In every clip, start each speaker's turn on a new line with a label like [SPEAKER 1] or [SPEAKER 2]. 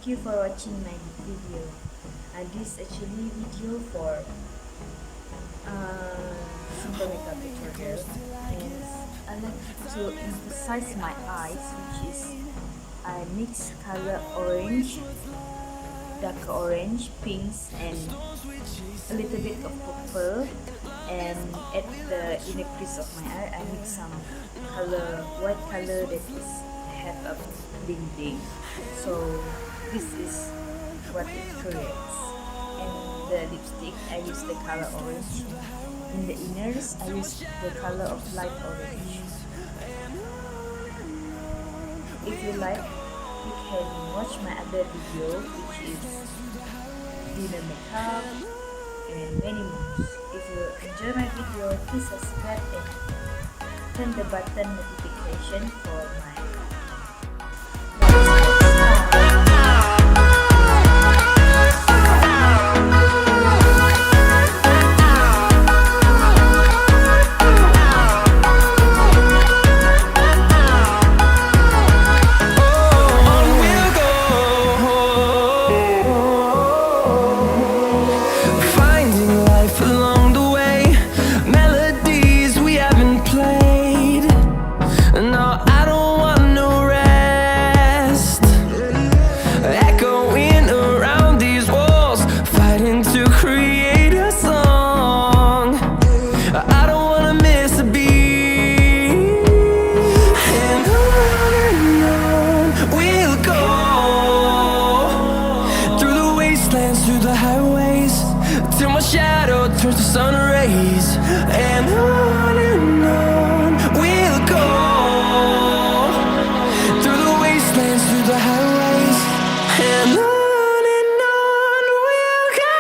[SPEAKER 1] Thank you for watching my video. This actually video for simple makeup tutorial, and I like to emphasize my eyes, which is I mix color orange, dark orange, pinks, and a little bit of purple, and at the inner crease of my eye I mix some color, white color that is have a bling bling. So this is what it creates. And the lipstick, I use the color orange. In the inners, I use the color of light orange. If you like, you can watch my other video, which is dinner makeup and many more. If you enjoy my video, please subscribe and turn the button notification for my
[SPEAKER 2] turns to sun rays, and on we'll go through the wastelands, through the highways, and on we'll go.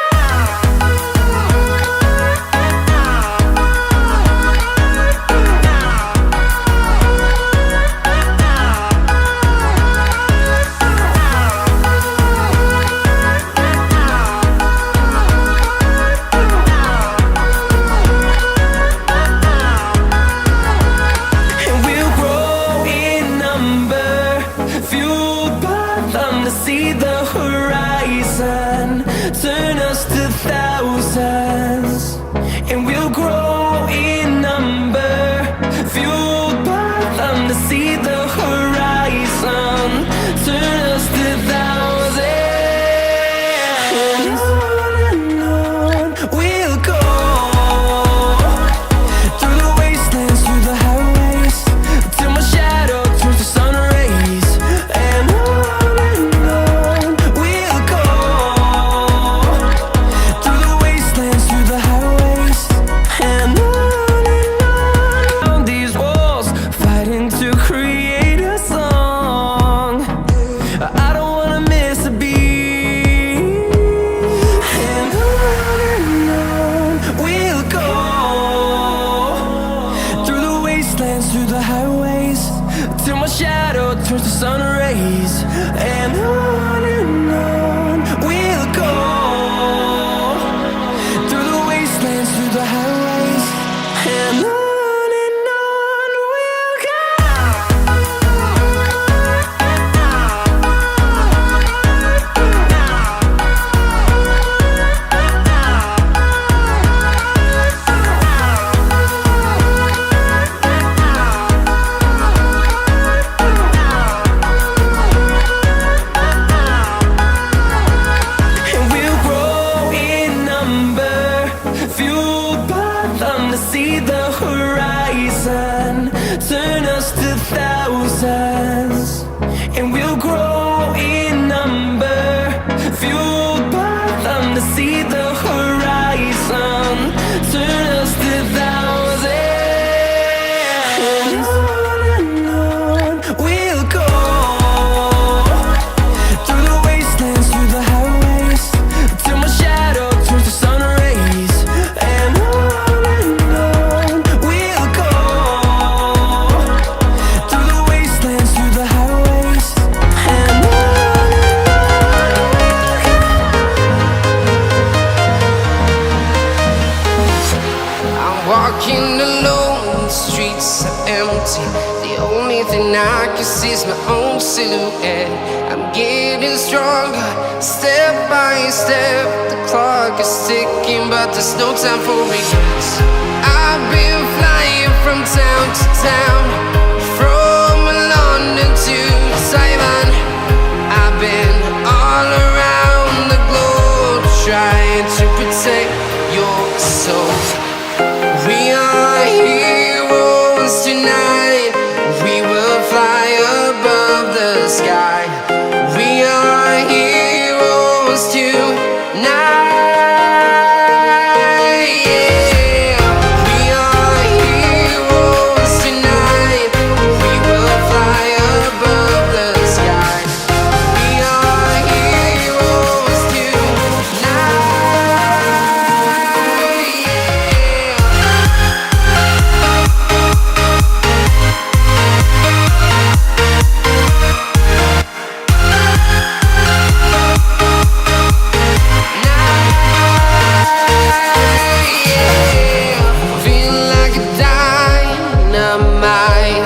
[SPEAKER 2] See the horizon, turn us to thousands, and we'll grow in number, fueled by them to see the horizon, turn us to thousands, and on we'll go through the wastelands, through the highways, till my shadow turns to sun rays, and through the highways, till my shadow turns to sun rays, and on we'll go through the wastelands, through the highways, and on we'll go. See the horizon, turn us to thousands, and we'll grow in number, fueled by them to see the horizon, turn us to thousands, and on we'll go through the wastelands, through the highways, till my shadow turns to sun rays, and we'll go through the wastelands, through the and I can see my own silhouette. I'm getting stronger, step by step. The clock is ticking, but there's no time for regrets. I've been flying from town to town, from London to Taiwan. I've been all around the globe, trying to protect your soul. We are heroes tonight. We will fly above the sky. We are heroes tonight. Yeah. We are heroes tonight. We will fly above the sky. We are heroes tonight. Feeling like a dynamite,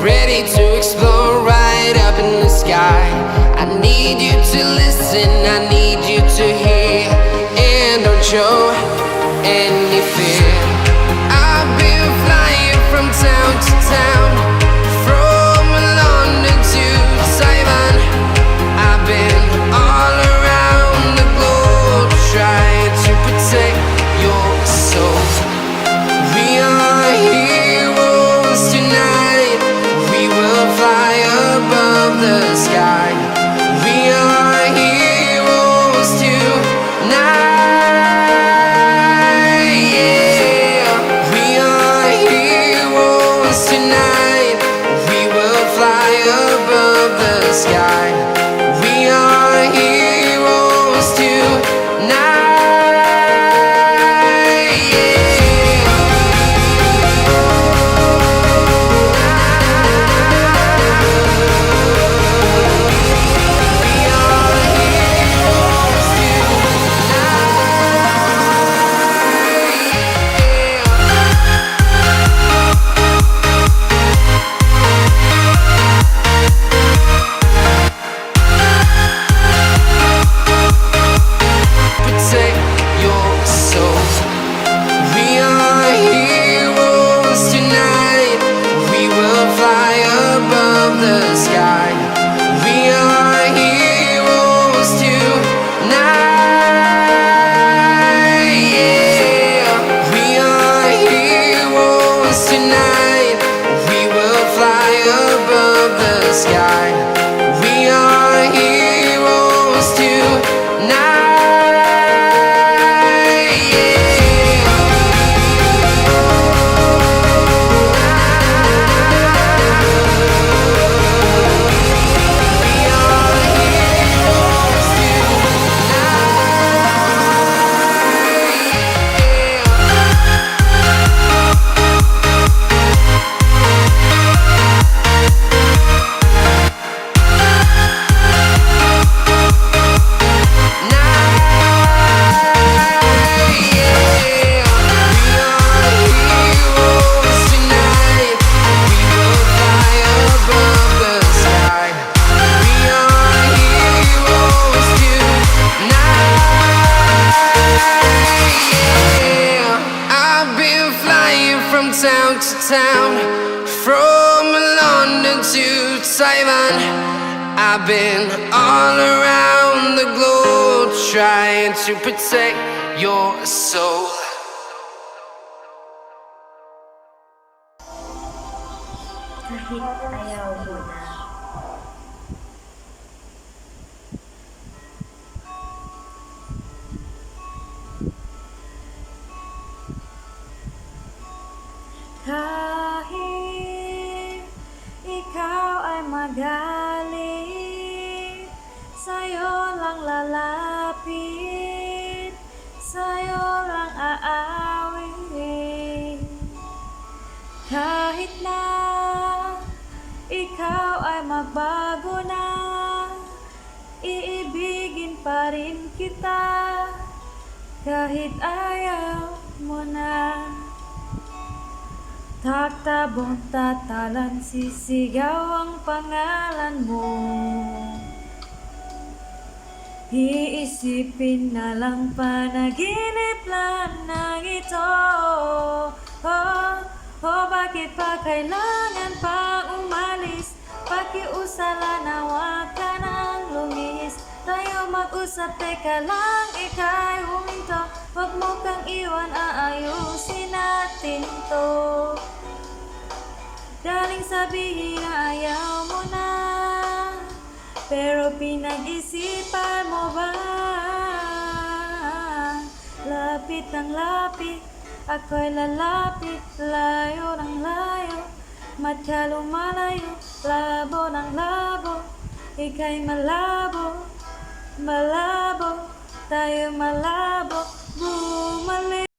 [SPEAKER 2] ready to explore right up in the sky. I need you to listen, I need you to hear, and don't show any fear. I've been flying from town to town, from London to Taiwan. I've been all around the globe, trying to protect your soul. We are heroes tonight. We will fly above the sky. We are heroes tonight. Yeah. We are heroes tonight. We will fly above the sky. We are heroes tonight. Yeah. We are heroes protect your soul. We are heroes tonight. We will fly above the sky. We are heroes tonight. Yeah. We are heroes tonight. We will fly above the sky. We are heroes tonight. Yeah. We are heroes town to town, from London to Taiwan. I've been all around the globe, trying to protect your soul.
[SPEAKER 1] Kahit ayaw mo na. Kahit ikaw ay magalit, sa'yo lang lalapit, sa'yo lang aawin. Kahit na ikaw ay magbago na, iibigin pa rin kita, kahit ayaw mo na. Taktabong tatalan, sisigaw ang pangalan mo. Iisipin na lang panaginip lang ng ito. Bakit pa kailangan pa umalis? Pakiusala na wag ka nang lumihis. Tayo mag-usap, teka lang, ika'y huminto. Wag mo kang iwan, aayusin natin to. Daling sabihin na ayaw mo na, pero pinag-isipan mo ba? Lapit ng lapit, ako'y lalapit. Layo ng layo, mat ka lumalayo. Labo ng labo, ika'y malabo. Malabo, tayo malabo. Bumalik.